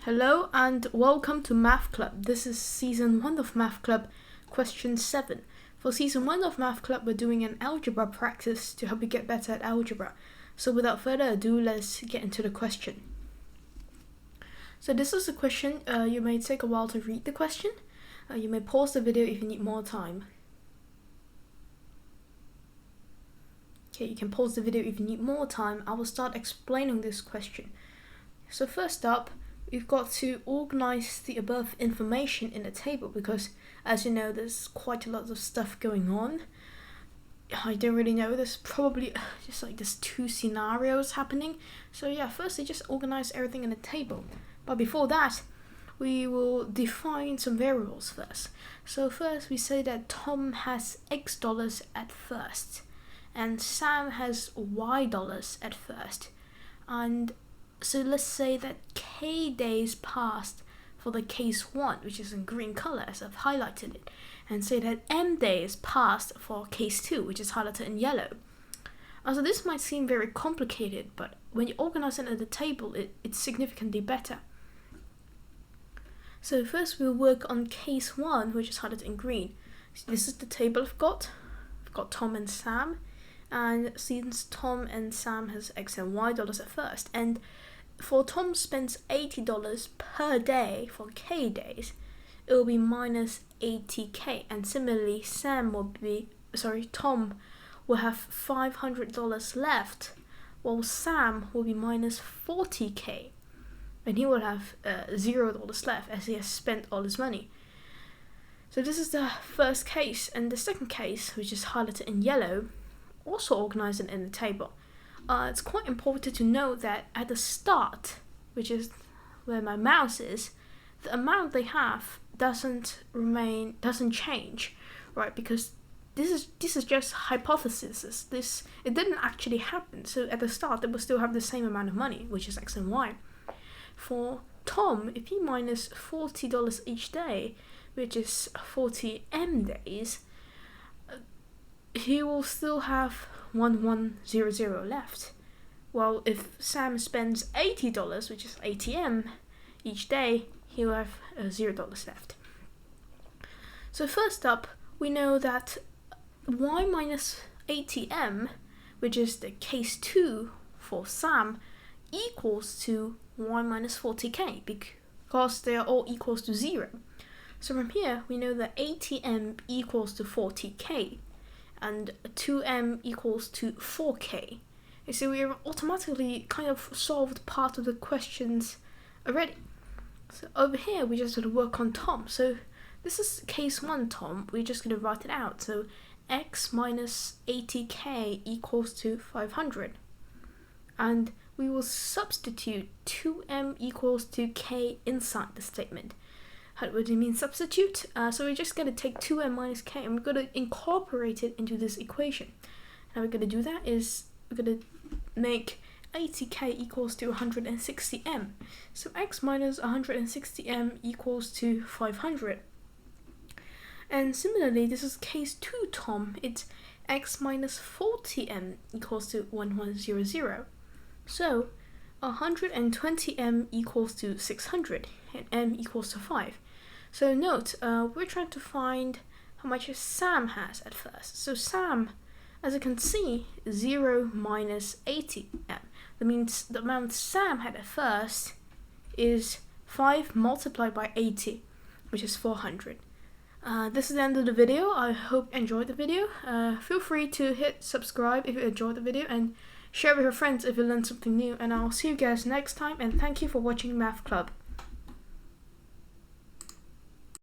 Hello and welcome to Math Club. This is season 1 of Math Club, question 7. For season 1 of Math Club, we're doing an algebra practice to help you get better at algebra. So without further ado, let's get into the question. So this is a question. You may take a while to read the question. You may pause the video if you need more time. Okay, you can pause the video if you need more time. I will start explaining this question. So first up, we've got to organize the above information in a table because, as you know, there's quite a lot of stuff going on. I don't really know, there's probably just like there's two scenarios happening. So yeah, firstly just organize everything in a table. But before that, we will define some variables first. So first we say that Tom has X dollars at first and Sam has Y dollars at first. And so let's say that K days passed for the case 1, which is in green color as I've highlighted it, and say that M days passed for case 2, which is highlighted in yellow. So this might seem very complicated, but when you organize it at the table, it's significantly better. So first we'll work on case 1, which is highlighted in green. So this is the table I've got Tom and Sam, and since Tom and Sam has X and Y dollars at first, and for Tom spends $80 per day for K days, it will be minus 80K, and similarly Tom will have $500 left, while Sam will be minus 40K, and he will have $0 left as he has spent all his money. So this is the first case, and the second case, which is highlighted in yellow, also organized in the table. It's quite important to note that at the start, which is where my mouse is, the amount they have doesn't change, right? Because this is just hypothesis. It didn't actually happen. So at the start, they will still have the same amount of money, which is X and Y. For Tom, if he minus $40 each day, which is 40 M days, he will still have 1100 left. Well, if Sam spends $80, which is 80 M each day, he will have $0 left. So first up, we know that Y minus 80 M, which is the case 2 for Sam, equals to Y minus 40K because they are all equals to 0. So from here, we know that 80 M equals to 40K. And 2M equals to 4K. You see, we have automatically kind of solved part of the questions already. So over here, we just got to work on Tom. So this is case 1, Tom. We're just going to write it out. So X minus 80K equals to 500. And we will substitute 2M equals to K inside the statement. What do you mean substitute? So we're just going to take 2M minus K and we're going to incorporate it into this equation. How we're going to do that is we're going to make 80K equals to 160M. So X minus 160M equals to 500. And similarly, this is case 2, Tom. It's X minus 40M equals to 1100. So 120M equals to 600 and M equals to 5. So note, we're trying to find how much Sam has at first. So Sam, as you can see, 0 minus 80M. That means the amount Sam had at first is 5 multiplied by 80, which is 400. This is the end of the video. I hope you enjoyed the video. Feel free to hit subscribe if you enjoyed the video and share with your friends if you learned something new. And I'll see you guys next time, and thank you for watching Math Club.